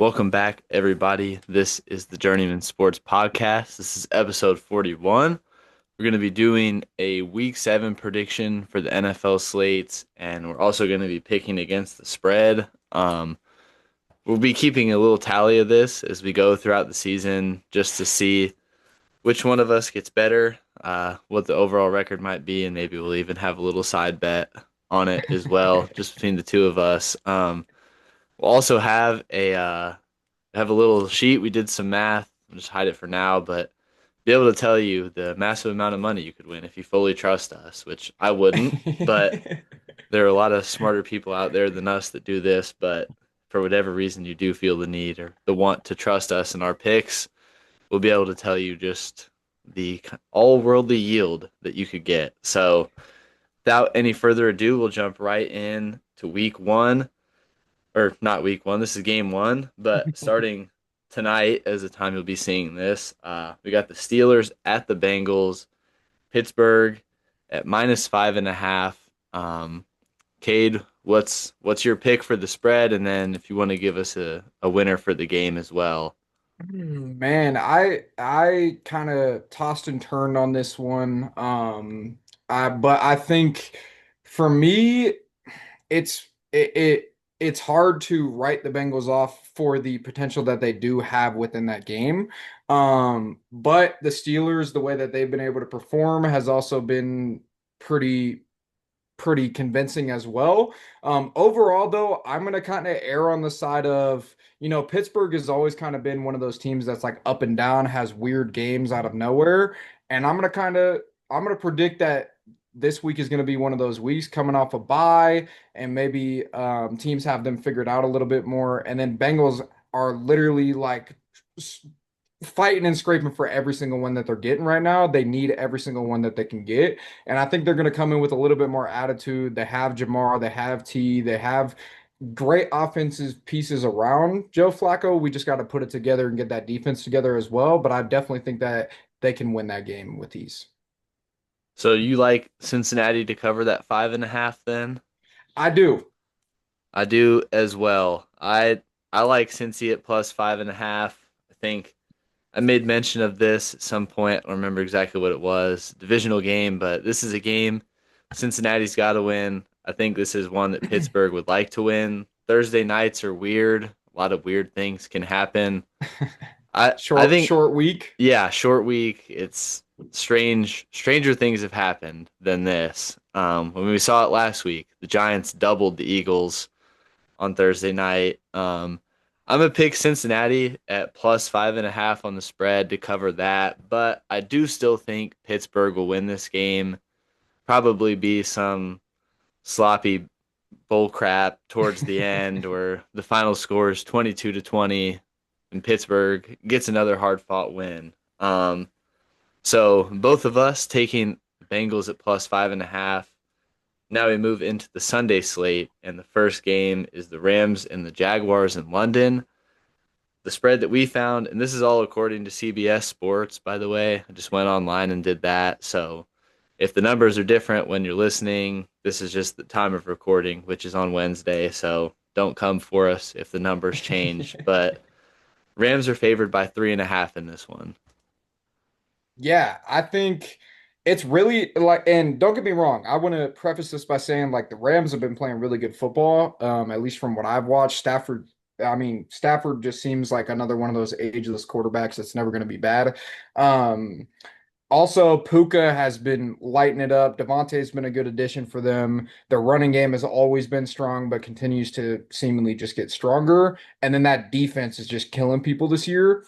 Welcome back, everybody. This is the Journeyman Sports Podcast. This is episode 41. We're going to be doing a week 7 prediction for the NFL slates, and we're also going to be picking against the spread. We'll be keeping a little tally of this as we go throughout the season just to see which one of us gets better, what the overall record might be, and maybe we'll even have a little side bet on it as well, just between the two of us. We'll also have a little sheet. We did some math. I'll just hide it for now, but be able to tell you the massive amount of money you could win if you fully trust us, which I wouldn't, but there are a lot of smarter people out there than us that do this, but for whatever reason you do feel the need or the want to trust us in our picks, we'll be able to tell you just the all worldly yield that you could get. So without any further ado, we'll jump right in to week 1, or not week 1. This is game 1, but starting tonight, as the time you'll be seeing this, we got the Steelers at the Bengals, Pittsburgh at -5.5. Cade, what's your pick for the spread? And then if you want to give us a winner for the game as well. Man, I kind of tossed and turned on this one. But I think for me, it's hard to write the Bengals off for the potential that they do have within that game. But the Steelers, the way that they've been able to perform has also been pretty pretty convincing as well. Overall, though, I'm going to kind of err on the side of, Pittsburgh has always kind of been one of those teams that's like up and down, has weird games out of nowhere. And I'm going to predict that this week is going to be one of those weeks coming off a bye, and maybe teams have them figured out a little bit more. And then Bengals are literally like fighting and scraping for every single one that they're getting right now. They need every single one that they can get. And I think they're going to come in with a little bit more attitude. They have Jamar, they have T, they have great offensive pieces around Joe Flacco. We just got to put it together and get that defense together as well. But I definitely think that they can win that game with ease. So you like Cincinnati to cover that 5.5 then? I do. I do as well. I like Cincy at +5.5. I think I made mention of this at some point. I don't remember exactly what it was. Divisional game, but this is a game Cincinnati's got to win. I think this is one that Pittsburgh would like to win. Thursday nights are weird. A lot of weird things can happen. I Short, think, short week. yeah, short week. It's strange. Stranger things have happened than this. When we saw it last week, the Giants doubled the Eagles on Thursday night. I'm gonna pick Cincinnati at +5.5 on the spread to cover that, but I do still think Pittsburgh will win this game. Probably be some sloppy bull crap towards the end, where the final score is 22-20, and Pittsburgh gets another hard fought win. So both of us taking the Bengals at +5.5. Now we move into the Sunday slate, and the first game is the Rams and the Jaguars in London. The spread that we found, and this is all according to CBS Sports, by the way. I just went online and did that. So if the numbers are different when you're listening, this is just the time of recording, which is on Wednesday. So don't come for us if the numbers change. But Rams are favored by 3.5 in this one. Yeah, I think it's really like, and don't get me wrong, I want to preface this by saying like the Rams have been playing really good football, at least from what I've watched. Stafford just seems like another one of those ageless quarterbacks that's never going to be bad. Um, Also, Puka has been lighting it up. Devontae's been a good addition for them. Their running game has always been strong, but continues to seemingly just get stronger. And then that defense is just killing people this year.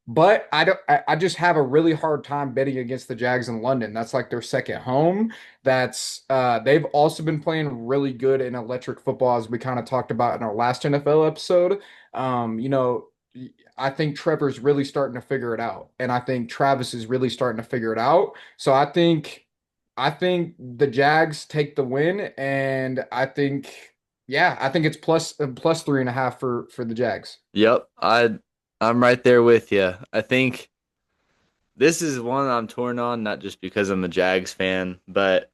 But I don't. I just have a really hard time betting against the Jags in London. That's like their second home. They've also been playing really good in electric football, as we kind of talked about in our last NFL episode. You know, I think Trevor's really starting to figure it out, and I think Travis is really starting to figure it out. So I think the Jags take the win, and I think it's plus 3.5 for the Jags. Yep, I'm right there with you. I think this is one I'm torn on, not just because I'm a Jags fan, but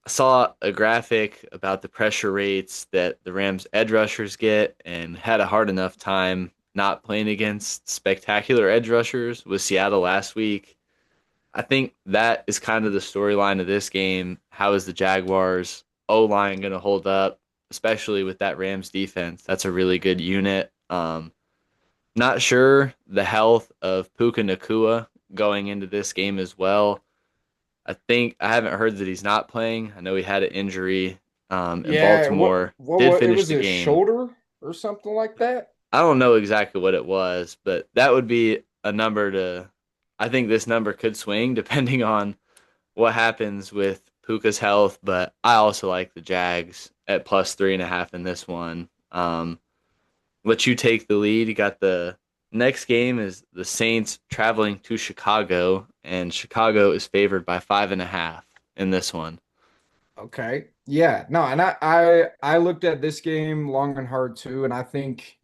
I saw a graphic about the pressure rates that the Rams edge rushers get and had a hard enough time not playing against spectacular edge rushers with Seattle last week. I think that is kind of the storyline of this game. How is the Jaguars O line going to hold up, especially with that Rams defense? That's a really good unit. Not sure the health of Puka Nakua going into this game as well. I think I haven't heard that he's not playing. I know he had an injury in Yeah, Baltimore. Did what it finish was the a game. shoulder or something like that. I don't know exactly what it was, but that would be a number to. I think this number could swing depending on what happens with Puka's health. But I also like the Jags at plus 3.5 in this one. Let you take the lead. You got the next game is the Saints traveling to Chicago, and Chicago is favored by 5.5 in this one. Okay. Yeah. No, and I looked at this game long and hard too, and I think,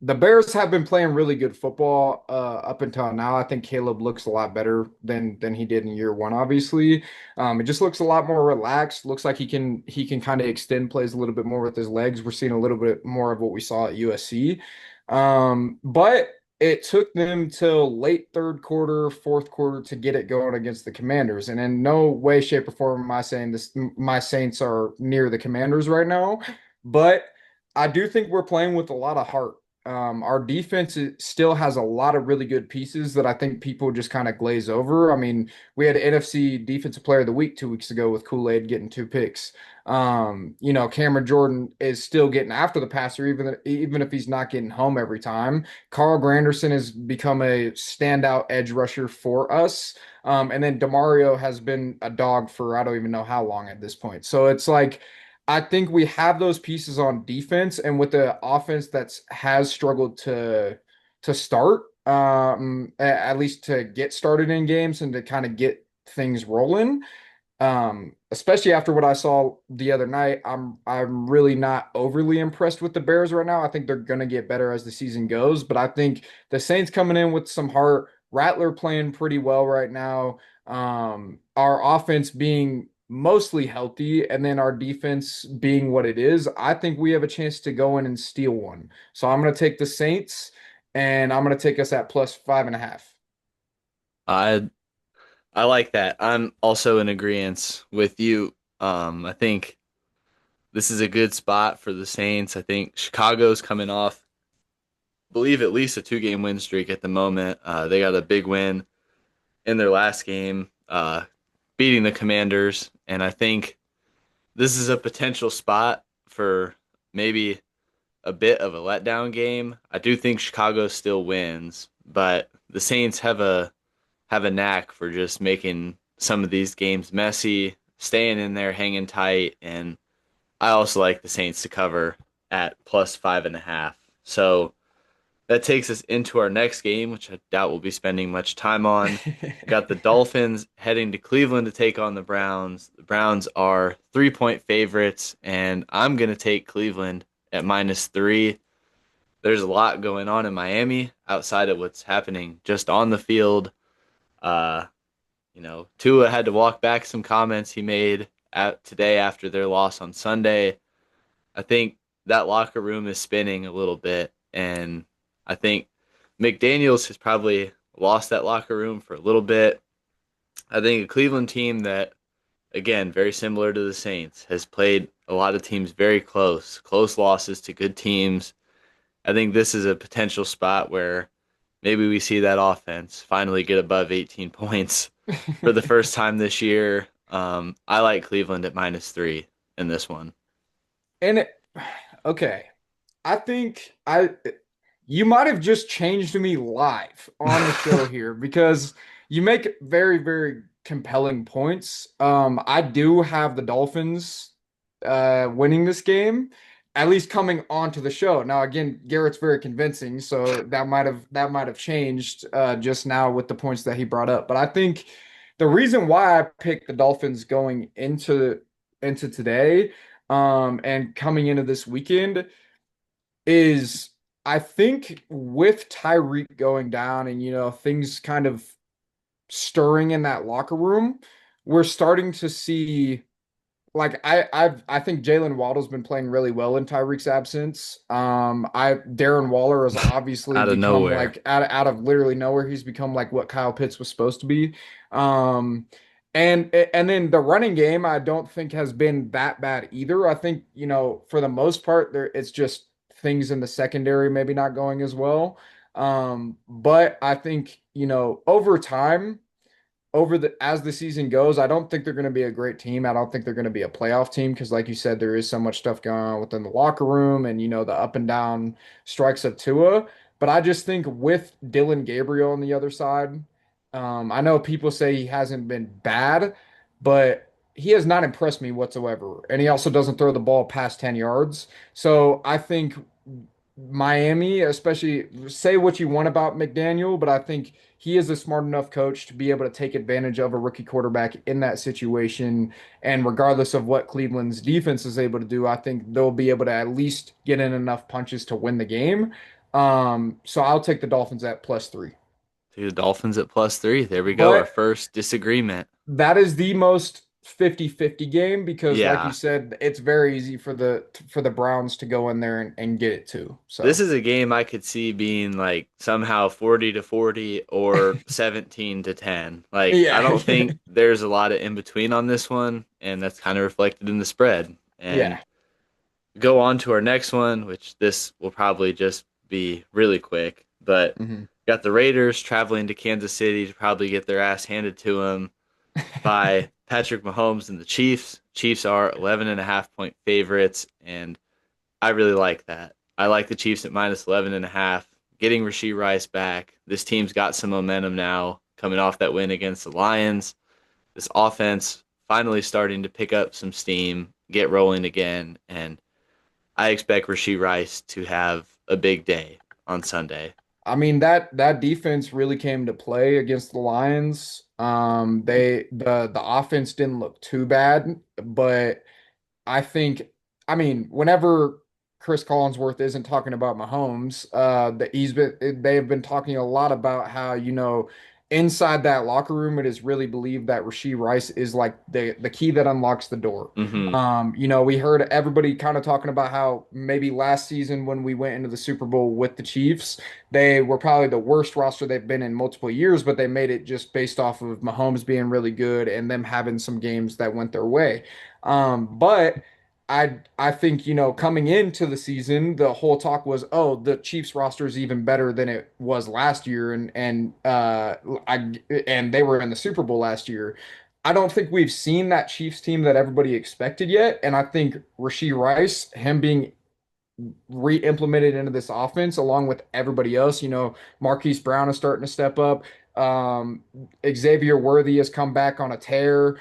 the Bears have been playing really good football up until now. I think Caleb looks a lot better than he did in year one, obviously. It just looks a lot more relaxed. Looks like he can kind of extend plays a little bit more with his legs. We're seeing a little bit more of what we saw at USC. But it took them till late third quarter, fourth quarter to get it going against the Commanders. And in no way, shape, or form am I saying this my Saints are near the Commanders right now. But I do think we're playing with a lot of heart. Our defense still has a lot of really good pieces that I think people just kind of glaze over. I mean, we had NFC Defensive Player of the Week 2 weeks ago with Kool-Aid getting 2 picks. Cameron Jordan is still getting after the passer, even if he's not getting home every time. Carl Granderson has become a standout edge rusher for us. And then Demario has been a dog for I don't even know how long at this point. So it's like I think we have those pieces on defense, and with the offense that's has struggled to start, at least to get started in games and to kind of get things rolling. Especially after what I saw the other night, I'm really not overly impressed with the Bears right now. I think they're gonna get better as the season goes, but I think the Saints coming in with some heart, Rattler playing pretty well right now. Our offense being mostly healthy, and then our defense being what it is, I think we have a chance to go in and steal one. So I'm gonna take the Saints, and I'm gonna take us at plus 5.5. I I like that. I'm also in agreement with you. I think this is a good spot for the Saints. I think Chicago's coming off, I believe, at least a 2 game win streak at the moment. They got a big win in their last game, beating the Commanders, and I think this is a potential spot for maybe a bit of a letdown game. I do think Chicago still wins, but the Saints have a knack for just making some of these games messy, staying in there, hanging tight, and I also like the Saints to cover at plus 5.5. So that takes us into our next game, which I doubt we'll be spending much time on. We got the Dolphins heading to Cleveland to take on the Browns. The Browns are 3-point favorites, and I'm going to take Cleveland at -3. There's a lot going on in Miami outside of what's happening just on the field. Uh, Tua had to walk back some comments he made today after their loss on Sunday. I think that locker room is spinning a little bit, and I think McDaniels has probably lost that locker room for a little bit. I think a Cleveland team that, again, very similar to the Saints, has played a lot of teams very close losses to good teams. I think this is a potential spot where maybe we see that offense finally get above 18 points for the first time this year. I like Cleveland at -3 in this one. And okay, I think I you might have just changed me live on the show here because you make very, very compelling points. I do have the Dolphins winning this game, at least coming onto the show. Now, again, Garrett's very convincing, so that might have changed just now with the points that he brought up. But I think the reason why I picked the Dolphins going into today, and coming into this weekend is I think with Tyreek going down and things kind of stirring in that locker room, we're starting to see. I think Jalen Waddle's been playing really well in Tyreek's absence. I Darren Waller has obviously Out of become nowhere. like out of literally nowhere. He's become like what Kyle Pitts was supposed to be. Um, and then the running game I don't think has been that bad either. I think, for the most part there it's just things in the secondary maybe not going as well. But I think, over time as the season goes, I don't think they're going to be a great team. I don't think they're going to be a playoff team because, like you said, there is so much stuff going on within the locker room and the up and down strikes of Tua. But I just think with Dylan Gabriel on the other side, I know people say he hasn't been bad, but he has not impressed me whatsoever. And he also doesn't throw the ball past 10 yards. So I think Miami, especially, say what you want about McDaniel, but I think he is a smart enough coach to be able to take advantage of a rookie quarterback in that situation. And regardless of what Cleveland's defense is able to do, I think they'll be able to at least get in enough punches to win the game. So I'll take the Dolphins at +3. To the Dolphins at +3. There we go. Our But first disagreement. that is the most 50-50 game because, like you Yeah. said, it's very easy for the Browns to go in there and get it too. This So is a game I could see being like somehow 40-40 or 17-10. Like I yeah. don't think there's a lot of in between on this one, and that's kind of reflected in the spread. And Yeah. go on to our next one, which this will probably just be really quick, but Mhm. got the Raiders traveling to Kansas City to probably get their ass handed to them by Patrick Mahomes and the Chiefs. Chiefs are 11.5 point favorites, and I really like that. I like the Chiefs at -11.5. Getting Rashee Rice back. This team's got some momentum now coming off that win against the Lions. This offense finally starting to pick up some steam, get rolling again, and I expect Rashee Rice to have a big day on Sunday. I mean that defense really came to play against the Lions. The offense didn't look too bad, but I think, I mean, whenever Chris Collinsworth isn't talking about Mahomes, that they've been talking a lot about how, inside that locker room, it is really believed that Rashee Rice is like the key that unlocks the door. Mm-hmm. We heard everybody kind of talking about how maybe last season when we went into the Super Bowl with the Chiefs, they were probably the worst roster they've been in multiple years, but they made it just based off of Mahomes being really good and them having some games that went their way. But I think, coming into the season, the whole talk was, oh, the Chiefs roster is even better than it was last year, and they were in the Super Bowl last year. I don't think we've seen that Chiefs team that everybody expected yet, and I think Rashee Rice, him being re-implemented into this offense along with everybody else. Marquise Brown is starting to step up. Xavier Worthy has come back on a tear.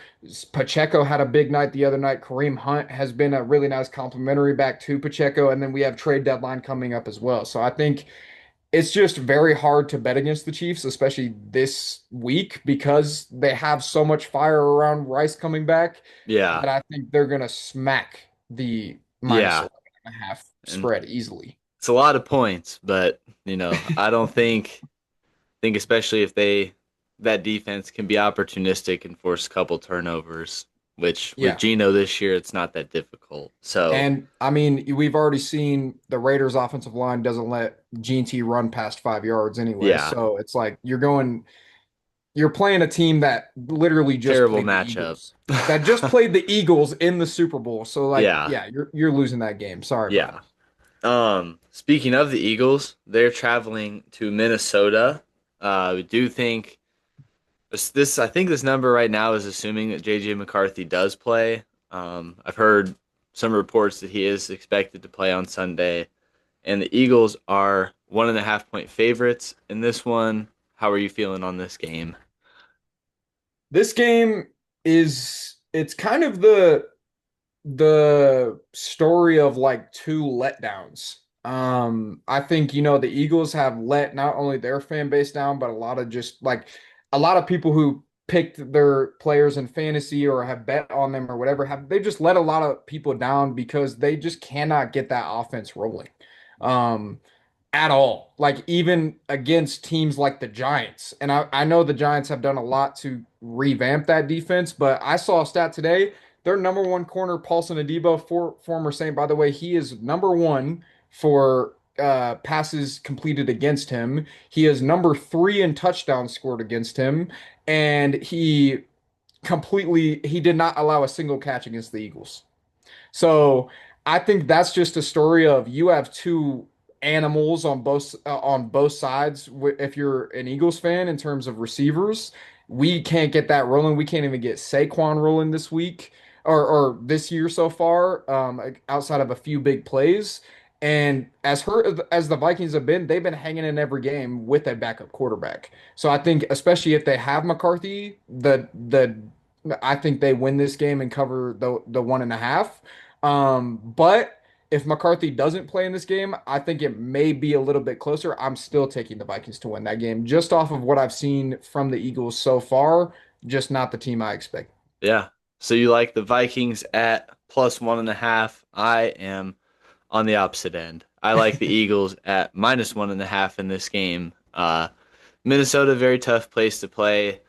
Pacheco had a big night the other night. Kareem Hunt has been a really nice complimentary back to Pacheco, and then we have trade deadline coming up as well. So I think it's just very hard to bet against the Chiefs, especially this week, because they have so much fire around Rice coming back Yeah. that I think they're gonna smack the minus Yeah. 11.5 And spread easily. it's a lot of points, but I don't think especially if that defense can be opportunistic and force a couple turnovers, which with Yeah. Geno this year it's not that difficult. So And I mean, we've already seen the Raiders offensive line doesn't let GT run past 5 yards anyway. yeah, So it's like you're playing a team that literally just terrible played the matchup. Eagles. That just played the Eagles in the Super Bowl. So like, Yeah, yeah, you're losing that game. Sorry, yeah. buddy. Speaking of the Eagles, they're traveling to Minnesota. We do think I think this number right now is assuming that JJ McCarthy does play. I've heard some reports that he is expected to play on Sunday, and the Eagles are 1.5 point favorites in this one. How are you feeling on this game? This game it's kind of the story of like two letdowns. I think, the Eagles have let not only their fan base down, but a lot of just like a lot of people who picked their players in fantasy or have bet on them or whatever they just let a lot of people down because they just cannot get that offense rolling. Um, at all. Like even against teams like the Giants. And I know the Giants have done a lot to revamp that defense, but I saw a stat today. their number one corner, Paulson Adebo, former Saint, by the way, he is number one for passes completed against him. He is number three in touchdowns scored against him, and he did not allow a single catch against the Eagles. So I think that's just a story of you have two animals on both sides. If you're an Eagles fan in terms of receivers, we can't get that rolling. We can't even get Saquon rolling this week or this year so far, outside of a few big plays. And as hurt as the Vikings have been, they've been hanging in every game with a backup quarterback. So I think, especially if they have McCarthy, the I think they win this game and cover the 1.5. But if McCarthy doesn't play in this game, I think it may be a little bit closer. I'm still taking the Vikings to win that game just off of what I've seen from the Eagles so far, just not the team I expect. Yeah. So you like the Vikings at +1.5. I am on the opposite end. I like the Eagles at -1.5 in this game. Minnesota, very tough place to play.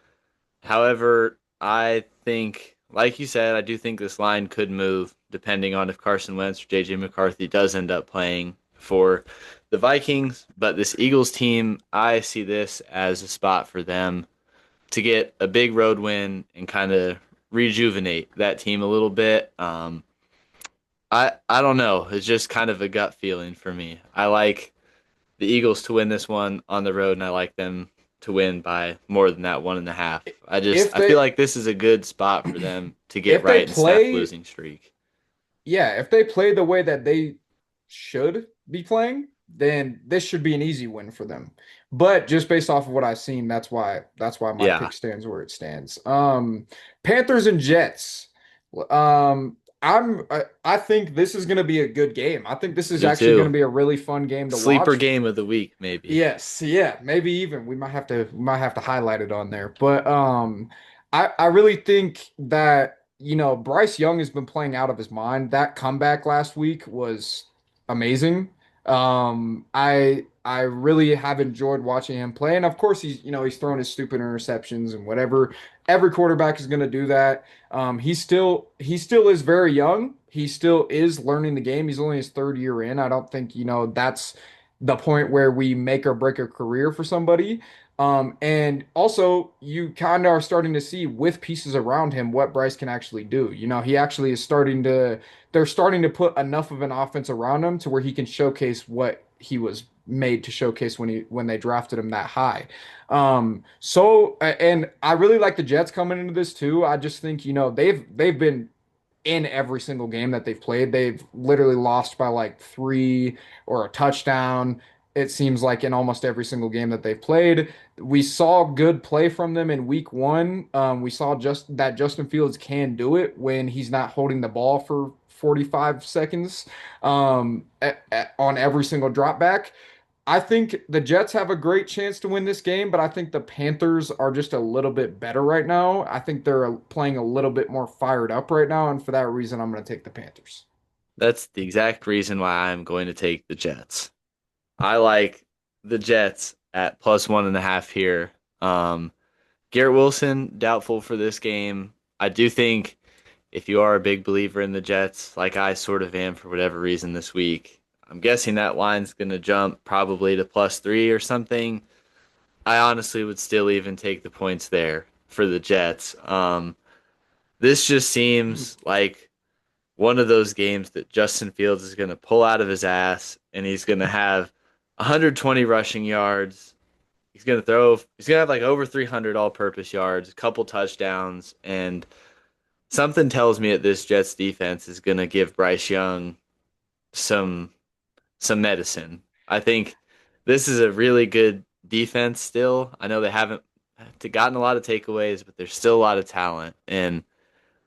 However, I think, like you said, I do think this line could move depending on if Carson Wentz or JJ McCarthy does end up playing for the Vikings. But this Eagles team, I see this as a spot for them to get a big road win and kind of rejuvenate that team a little bit. I don't know. It's just kind of a gut feeling for me. I like the Eagles to win this one on the road, and I like them to win by more than that 1.5. If I feel they like this is a good spot for them to get if they right and snap the play losing streak. Yeah, if they play the way that they should be playing, then this should be an easy win for them. But just based off of what I've seen, that's why my Yeah, pick stands where it stands. Panthers and Jets. I think this is going to be a good game. I think this is me actually going to too. be a really fun game to Sleeper watch. game of the week, maybe. Yes, yeah, maybe even we might have to highlight it on there. But I really think that Bryce Young has been playing out of his mind. That comeback last week was amazing. I really have enjoyed watching him play, and of course he's throwing his stupid interceptions and whatever. Every quarterback is going to do that. He still is very young. He still is learning the game. He's only his third year in. I don't think that's the point where we make or break a career for somebody. And also, you kind of are starting to see with pieces around him what Bryce can actually do. He actually is they're starting to put enough of an offense around him to where he can showcase what he was made to showcase when they drafted him that high. And I really like the Jets coming into this too. I just think, they've been in every single game that they've played. They've literally lost by like three or a touchdown. It seems like in almost every single game that they've played. We saw good play from them in week one. We saw just that Justin Fields can do it when he's not holding the ball for 45 seconds on every single drop back. I think the Jets have a great chance to win this game, but I think the Panthers are just a little bit better right now. I think they're playing a little bit more fired up right now, and for that reason, I'm going to take the Panthers. That's the exact reason why I'm going to take the Jets. I like the Jets at +1.5 here. Garrett Wilson, doubtful for this game. I do think if you are a big believer in the Jets, like I sort of am for whatever reason this week, I'm guessing that line's going to jump probably to +3 or something. I honestly would still even take the points there for the Jets. This just seems like one of those games that Justin Fields is going to pull out of his ass and he's going to have 120 rushing yards. He's going to have like over 300 all purpose yards, a couple touchdowns, and something tells me that this Jets defense is going to give Bryce Young some medicine. I think this is a really good defense still. I know they haven't gotten a lot of takeaways, but there's still a lot of talent, and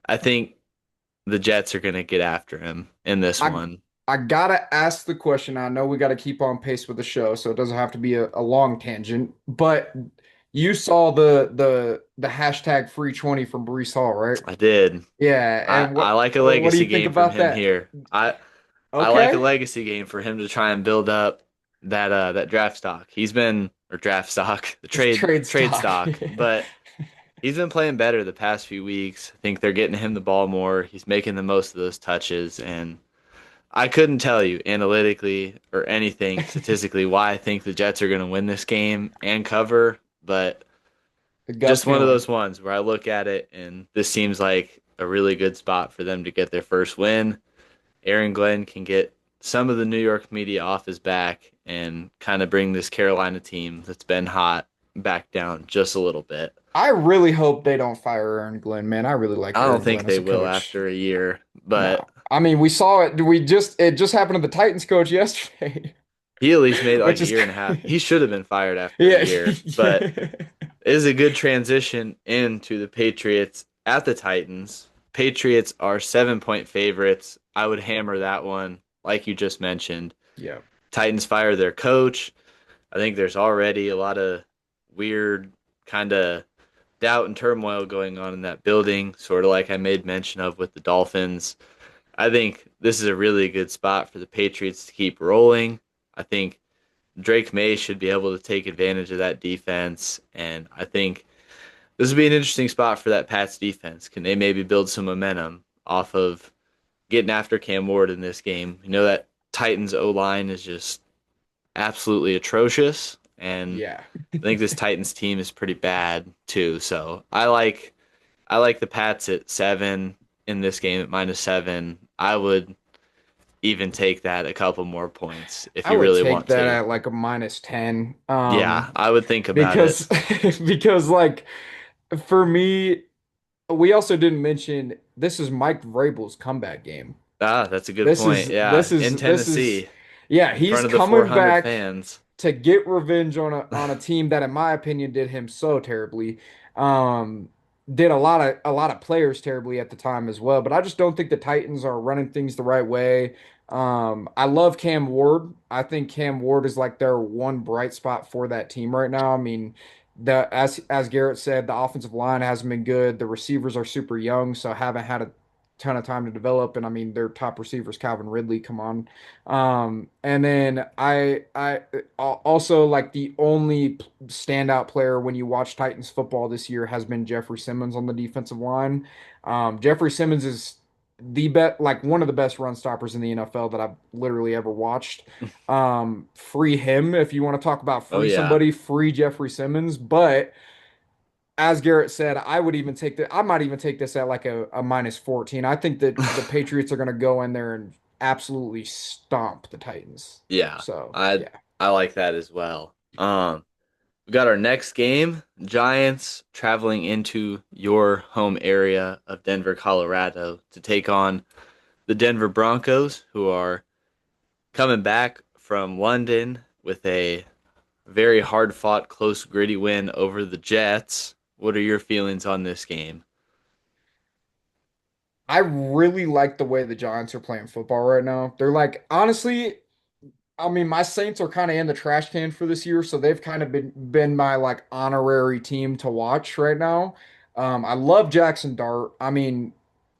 I think the Jets are going to get after him in this I one. I gotta ask the question. I know we got to keep on pace with the show, so it doesn't have to be a long tangent. But you saw the hashtag free 20 from Brees Hall, right? I did. Yeah, and I like a what do you legacy think game from about him that? here. I like a Okay, legacy game for him to try and build up that draft stock. He's been or draft stock, the it's trade trade stock. stock. But He's been playing better the past few weeks. I think they're getting him the ball more. He's making the most of those touches, and I couldn't tell you analytically or anything statistically why I think the Jets are going to win this game and cover, but The gut just one of feeling. those ones where I look at it and this seems like a really good spot for them to get their first win. Aaron Glenn can get some of the New York media off his back and kind of bring this Carolina team that's been hot back down just a little bit. I really hope they don't fire Aaron Glenn, man. I really like I don't Aaron think Glenn as they a will coach. after a year, but No. I mean, we saw it. It just happened to the Titans coach yesterday, he at least made it like which a is year and a half. He should have been fired after a yeah. year, but it is a good transition into the Patriots at the Titans. Patriots are 7-point favorites. I would hammer that one, like you just mentioned. Yeah. Titans fire their coach. I think there's already a lot of weird kind of doubt and turmoil going on in that building, sort of like I made mention of with the Dolphins. I think this is a really good spot for the Patriots to keep rolling. I think Drake May should be able to take advantage of that defense, and I think this would be an interesting spot for that Pats defense. Can they maybe build some momentum off of getting after Cam Ward in this game? You know that Titans O line is just absolutely atrocious, and Yeah. I think this Titans team is pretty bad too. So I like the Pats at 7 in this game at -7. I would even take that a couple more points if I you would really take want that to. at like a -10. Yeah, I would think about it. Because because like for me, we also didn't mention this is Mike Vrabel's comeback game. Ah, that's a good point. This Yeah, in is this is Tennessee, yeah, in he's front of the coming 400 back fans. to get revenge on a team that in my opinion did him so terribly. Um did a lot of players terribly at the time as well, but I just don't think the Titans are running things the right way. I love Cam Ward. I think Cam Ward is like their one bright spot for that team right now. I mean, the as Garrett said, the offensive line hasn't been good. The receivers are super young, so haven't had a ton of time to develop. And I mean, their top receivers, Calvin Ridley, come on. And then I also like the only standout player when you watch Titans football this year has been Jeffrey Simmons on the defensive line. Jeffrey Simmons is the bet like one of the best run stoppers in the NFL that I've literally ever watched. Free him if you want to talk about Oh free yeah. somebody, free Jeffrey Simmons. But as Garrett said, I might even take this at like a -14. I think that the Patriots are gonna go in there and absolutely stomp the Titans. Yeah. So I yeah. I like that as well. We got our next game, Giants traveling into your home area of Denver, Colorado to take on the Denver Broncos, who are coming back from London with a very hard fought, close, gritty win over the Jets. What are your feelings on this game? I really like the way the Giants are playing football right now. They're like honestly, I mean, my Saints are kind of in the trash can for this year, so they've kind of been my like honorary team to watch right now. I love Jackson Dart. I mean,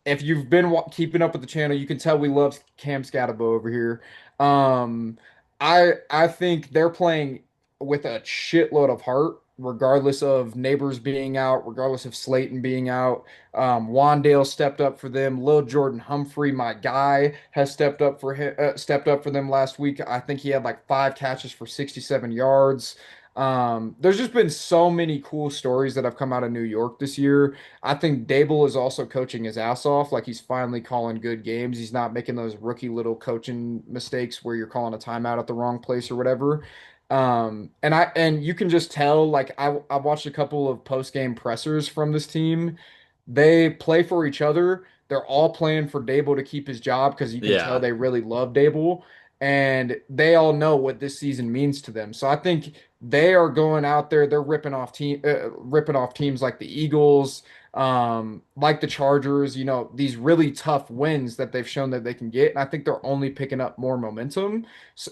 if you've been keeping up with the channel, you can tell we love Cam Scatabo over here. Um, I think they're playing with a shitload of heart, regardless of Neighbors being out, regardless of Slayton being out. Wandale stepped up for them. Lil Jordan Humphrey, my guy, has stepped up for them last week. I think he had like 5 catches for 67 yards. There's just been so many cool stories that have come out of New York this year. I think Dable is also coaching his ass off. Like he's finally calling good games. He's not making those rookie little coaching mistakes where you're calling a timeout at the wrong place or whatever. And you can just tell, like I've watched a couple of post-game pressers from this team. They play for each other. They're all playing for Dable to keep his job because you can tell Yeah. they really love Dable. And they all know what this season means to them. So I think they are going out there. They're ripping off teams like the Eagles, like the Chargers. You know, these really tough wins that they've shown that they can get. And I think they're only picking up more momentum.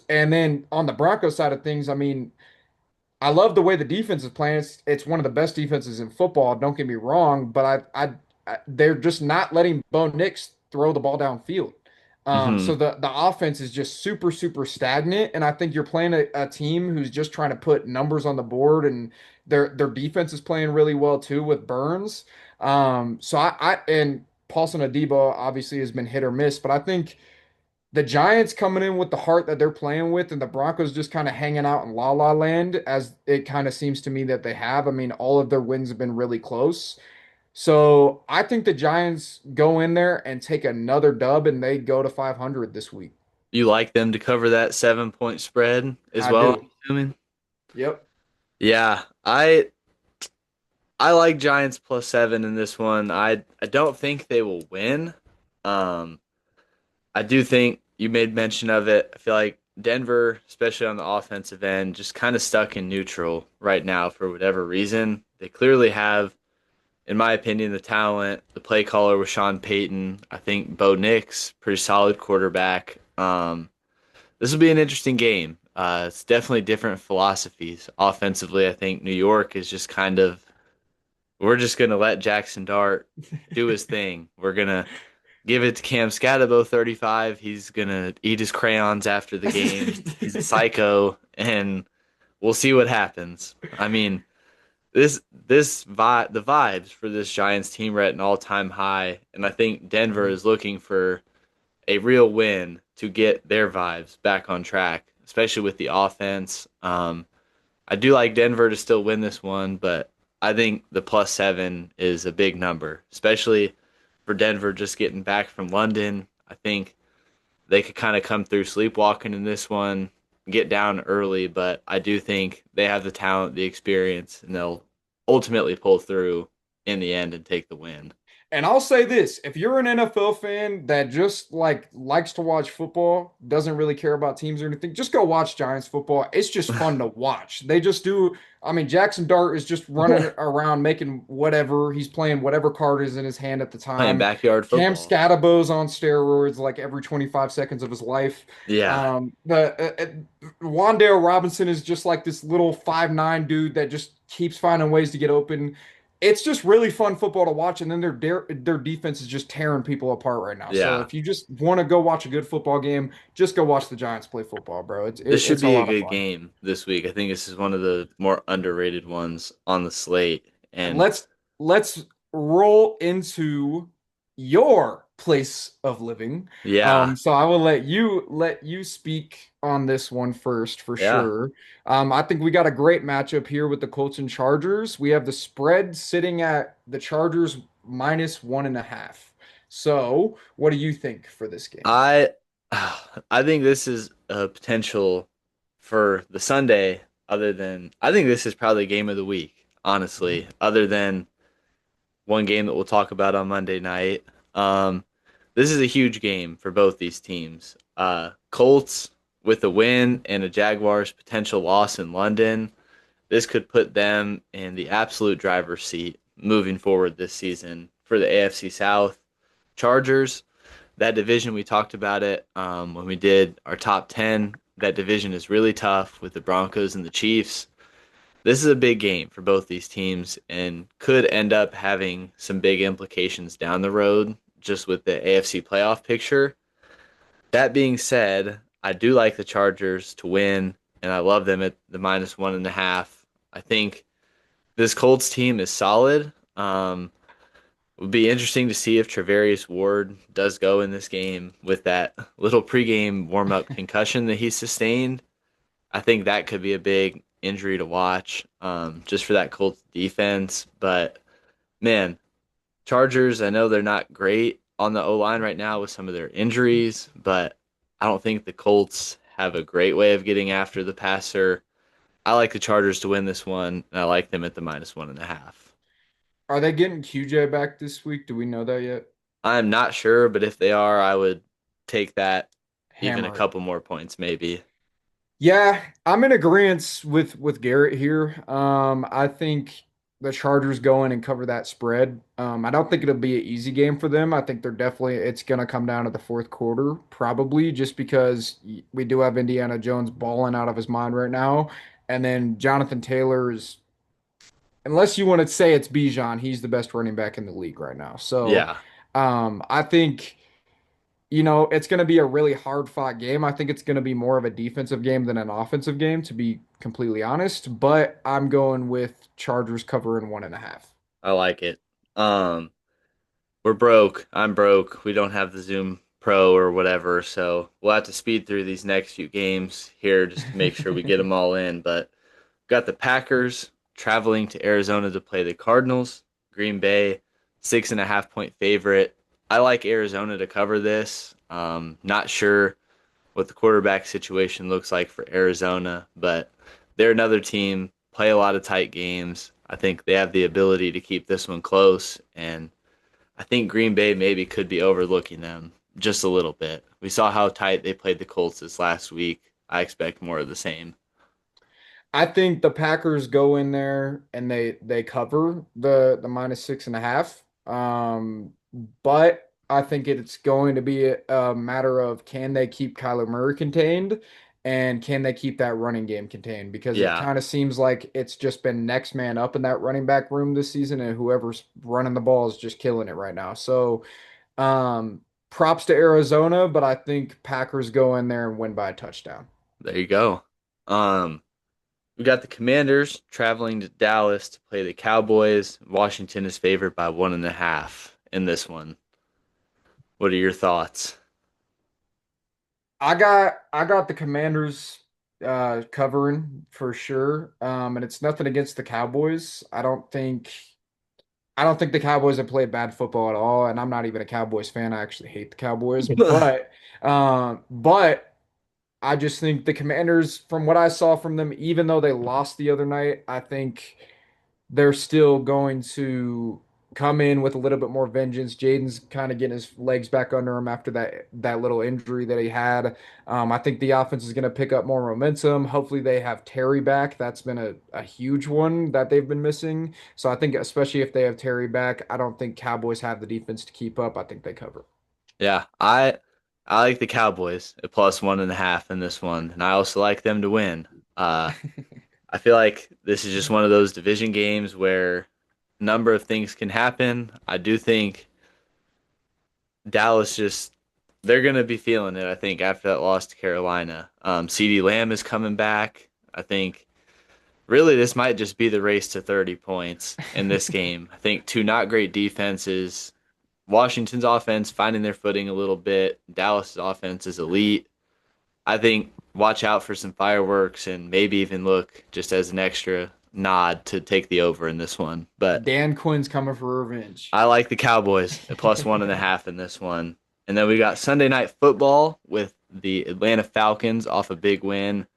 And then on the Broncos side of things, I mean, I love the way the defense is playing. It's one of the best defenses in football. Don't get me wrong, but they're just not letting Bo Nix throw the ball downfield. Hmm. So the offense is just super stagnant, and I think you're playing a team who's just trying to put numbers on the board and their defense is playing really well too with Burns. So and Paulson Adebo obviously has been hit or miss, but I think the Giants coming in with the heart that they're playing with, and the Broncos just kind of hanging out in la la land, as it kind of seems to me that they have. I mean, all of their wins have been really close. So I think the Giants go in there and take another dub, and they go to 500 this week. You like them to cover that 7 point spread as I well, I'm do. assuming? Yep. Yeah, I like Giants plus 7 in this one. I don't think they will win. Um, I do think you made mention of it. I feel like Denver, especially on the offensive end, just kind of stuck in neutral right now for whatever reason. They clearly have, in my opinion, the talent. The play caller was Sean Payton. I think Bo Nix, pretty solid quarterback. This will be an interesting game. It's definitely different philosophies. Offensively, I think New York is just kind of, we're just going to let Jackson Dart do his thing. We're going to give it to Cam Scatabo 35. He's going to eat his crayons after the game. He's a psycho, and we'll see what happens. I mean, the vibes for this Giants team are at an all-time high, and I think Denver is looking for a real win to get their vibes back on track, especially with the offense. I do like Denver to still win this one, but I think the plus 7 is a big number, especially for Denver just getting back from London. I think they could kind of come through sleepwalking in this one, get down early, but I do think they have the talent, the experience, and they'll ultimately pull through in the end and take the win. And I'll say this, if you're an NFL fan that just like likes to watch football, doesn't really care about teams or anything, just go watch Giants football. It's just fun to watch. They just do, I mean, Jackson Dart is just running around making whatever, he's playing whatever card is in his hand at the Playing time. backyard Cam football. Scadabo's on steroids like every 25 seconds of his life. Yeah. Wan'Dale Robinson is just like this little 5'9" dude that just keeps finding ways to get open. It's just really fun football to watch, and then their defense is just tearing people apart right now. So Yeah. if you just want to go watch a good football game, just go watch the Giants play football, bro. This should It's a be a lot of good fun. game this week. I think this is one of the more underrated ones on the slate. And And let's roll into your place of living. yeah, So I will let you speak on this one first for yeah. sure. I think we got a great matchup here with the Colts and Chargers. We have the spread sitting at the Chargers minus 1.5. So what do you think for this game? I I think this is a potential for the Sunday other than I think this is probably game of the week, honestly, other than one game that we'll talk about on Monday night. Um, this is a huge game for both these teams. Colts with a win and a Jaguars potential loss in London. This could put them in the absolute driver's seat moving forward this season for the AFC South. Chargers, that division, we talked about it when we did our top 10. That division is really tough with the Broncos and the Chiefs. This is a big game for both these teams and could end up having some big implications down the road just with the AFC playoff picture. That being said, I do like the Chargers to win, and I love them at the minus 1.5. I think this Colts team is solid. It would be interesting to see if Travarius Ward does go in this game with that little pregame warm up concussion that he sustained. I think that could be a big injury to watch, just for that Colts defense. But man, Chargers, I know they're not great on the O line right now with some of their injuries, but I don't think the Colts have a great way of getting after the passer. I like the Chargers to win this one, and I like them at the minus 1.5. Are they getting QJ back this week? Do we know that yet? I'm not sure, but if they are, I would take that even a Hammer it. couple more points, maybe. Yeah, I'm in agreement with Garrett here. I think the Chargers go in and cover that spread. I don't think it'll be an easy game for them. I think it's gonna come down to the fourth quarter, probably just because we do have Indiana Jones balling out of his mind right now, and then Jonathan Taylor is, unless you want to say it's Bijan, he's the best running back in the league right now. So, Yeah. I think. it's going to be a really hard fought game. I think it's going to be more of a defensive game than an offensive game, to be completely honest. But I'm going with Chargers covering 1.5. I like it. Um, we're broke. I'm broke. We don't have the Zoom Pro or whatever, so we'll have to speed through these next few games here just to make sure we get them all in. But we've got the Packers traveling to Arizona to play the Cardinals. Green Bay, 6.5 point favorite. I like Arizona to cover this. Not sure what the quarterback situation looks like for Arizona, but they're another team, play a lot of tight games. I think they have the ability to keep this one close, and I think Green Bay maybe could be overlooking them just a little bit. We saw how tight they played the Colts this last week. I expect more of the same. I think the Packers go in there and they cover the -6.5. But I think it's going to be a matter of can they keep Kyler Murray contained and can they keep that running game contained? Because it Yeah, kind of seems like it's just been next man up in that running back room this season, and whoever's running the ball is just killing it right now. So props to Arizona, but I think Packers go in there and win by a touchdown. there you go. Um, we got the Commanders traveling to Dallas to play the Cowboys. Washington is favored by 1.5 in this one. What are your thoughts? I got the Commanders covering for sure. And it's nothing against the Cowboys. I don't think the Cowboys have played bad football at all, and I'm not even a Cowboys fan. I actually hate the Cowboys, but I just think the Commanders, from what I saw from them, even though they lost the other night, I think they're still going to come in with a little bit more vengeance. Jaden's kind of getting his legs back under him after that little injury that he had. I think the offense is going to pick up more momentum. Hopefully, they have Terry back. That's been a huge one that they've been missing. So I think, especially if they have Terry back, I don't think Cowboys have the defense to keep up. I think they cover. Yeah, I like the Cowboys at +1.5 in this one, and I also like them to win. Uh, I feel like this is just one of those division games where a number of things can happen. I do think Dallas just they're gonna be feeling it. I think after that loss to Carolina, CeeDee Lamb is coming back. I think really this might just be the race to 30 points in this game. I think two not great defenses. Washington's offense finding their footing a little bit. Dallas' offense is elite. I think watch out for some fireworks and maybe even look just as an extra nod to take the over in this one. But Dan Quinn's coming for revenge. I like the Cowboys at +1.5 in this one. And then we got Sunday night football with the Atlanta Falcons off a big win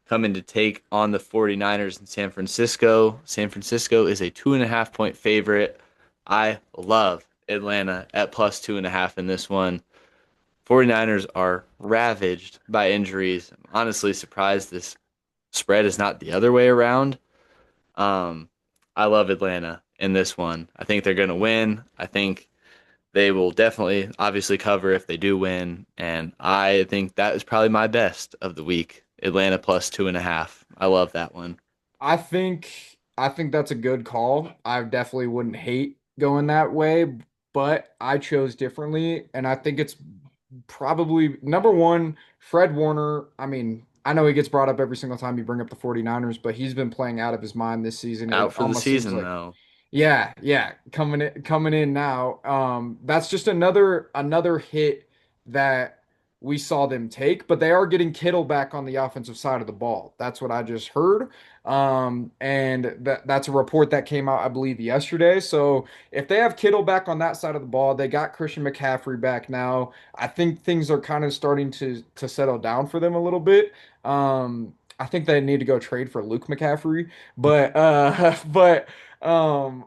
coming to take on the 49ers in San Francisco. San Francisco is a 2.5 point favorite. I love Atlanta at +2.5 in this one. 49ers are ravaged by injuries. I'm honestly surprised this spread is not the other way around. Um, I love Atlanta in this one. I think they're going to win. I think they will definitely, obviously, cover if they do win. And I think that is probably my best of the week. Atlanta +2.5. I love that one. I think that's a good call. I definitely wouldn't hate going that way, but I chose differently, and I think it's probably number one, Fred Warner. I mean, I know he gets brought up every single time you bring up the 49ers, but he's been playing out of his mind this season. It Out for the almost seems season, like though. yeah, yeah, coming in now. That's just another hit that we saw them take, but they are getting Kittle back on the offensive side of the ball. That's what I just heard. And that's a report that came out, I believe, yesterday. So if they have Kittle back on that side of the ball, they got Christian McCaffrey back now. I think things are kind of starting to settle down for them a little bit. I think they need to go trade for Luke McCaffrey, but but um,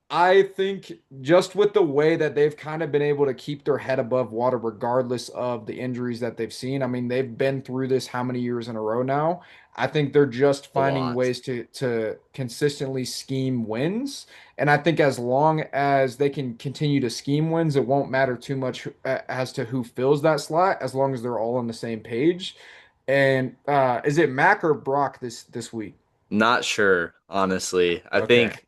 I think just with the way that they've kind of been able to keep their head above water regardless of the injuries that they've seen. I mean, they've been through this how many years in a row now? I think they're just A finding lot. ways to consistently scheme wins. And I think as long as they can continue to scheme wins, it won't matter too much as to who fills that slot, as long as they're all on the same page. And is it Mac or Brock this week? Not sure, honestly. I Okay. think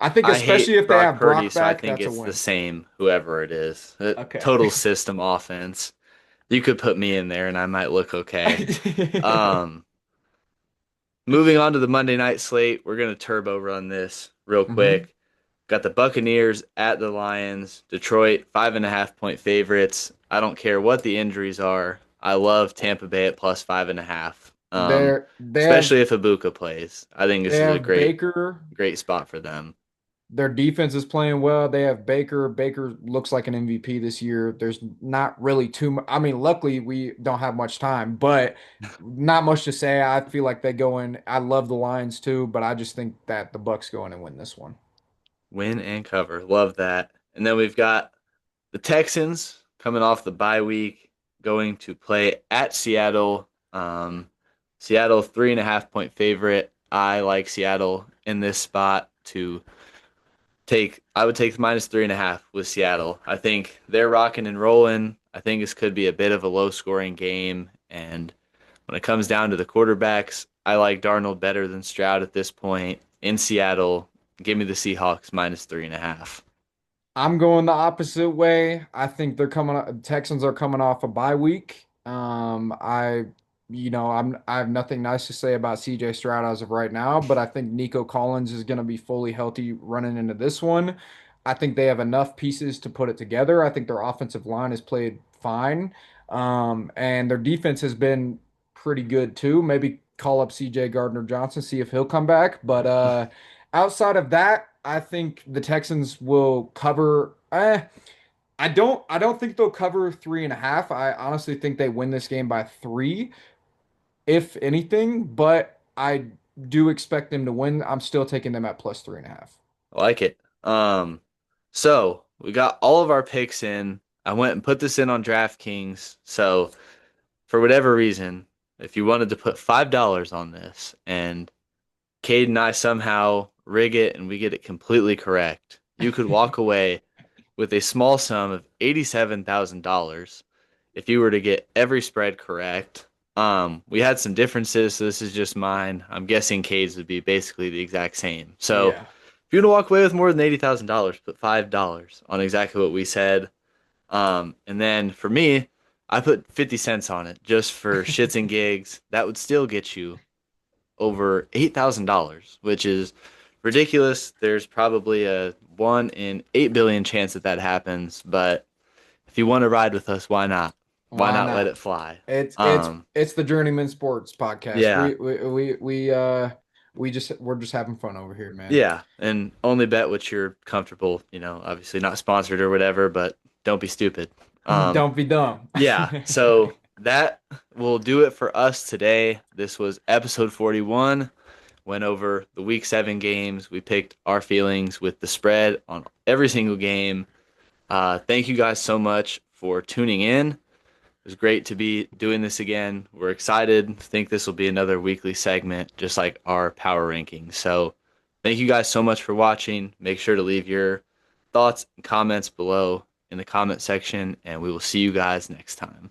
I think I especially hate if they Brock have Purdy, Brock so I back, think that's a it's the win. same, whoever it is. Okay. Total system offense. You could put me in there and I might look okay. Um, Moving on to the Monday night slate, we're gonna turbo run this real hmm quick. Got the Buccaneers at the Lions. Detroit 5.5 point favorites. I don't care what the injuries are. I love Tampa Bay at plus 5.5. They have Especially if Ibuka plays. I think they this is a have great, Baker. great spot for them. Their defense is playing well. They have Baker. Baker looks like an MVP this year. There's not really too much. I mean, luckily we don't have much time, but not much to say. I feel like they go in. I love the Lions too, but I just think that the Bucks go in and win this one. Win and cover. Love that. And then we've got the Texans coming off the bye week, going to play at Seattle. Seattle 3.5 point favorite. I like Seattle in this spot to take. I would take the minus 3.5 with Seattle. I think they're rocking and rolling. I think this could be a bit of a low scoring game. And when it comes down to the quarterbacks, I like Darnold better than Stroud at this point. In Seattle, give me the Seahawks minus 3.5. I'm going the opposite way. I think Texans are coming off a bye week. I have nothing nice to say about CJ Stroud as of right now, but I think Nico Collins is going to be fully healthy running into this one. I think they have enough pieces to put it together. I think their offensive line has played fine. And their defense has been pretty good too. Maybe call up CJ Gardner Johnson, see if he'll come back. But outside of that, I think the Texans will cover. I don't think they'll cover 3.5. I honestly think they win this game by 3, if anything, but I do expect them to win. I'm still taking them at plus 3.5. I like it. So we got all of our picks in. I went and put this in on DraftKings. So for whatever reason, if you wanted to put $5 on this and Cade and I somehow rig it and we get it completely correct, you could walk away with a small sum of $87,000 if you were to get every spread correct. We had some differences, so this is just mine. I'm guessing Cade's would be basically the exact same. So Yeah. if you want to walk away with more than $80,000, put $5 on exactly what we said. And then for me, I put 50 cents on it just for shits and gigs. That would still get you over $8,000, which is ridiculous. There's probably a 1 in 8 billion chance that that happens, but if you want to ride with us, why not? Why Why not let not? it fly? It's it's Um, it's the Journeyman Sports podcast. yeah, We're just having fun over here, man. yeah, and only bet what you're comfortable. Obviously not sponsored or whatever, but don't be stupid. Um, Don't be dumb. yeah, so that will do it for us today. This was episode 41. Went over the week 7 games. We picked our feelings with the spread on every single game. Thank you guys so much for tuning in. It was great to be doing this again. We're excited. Think this will be another weekly segment, just like our power rankings. So, thank you guys so much for watching. Make sure to leave your thoughts and comments below in the comment section, and we will see you guys next time.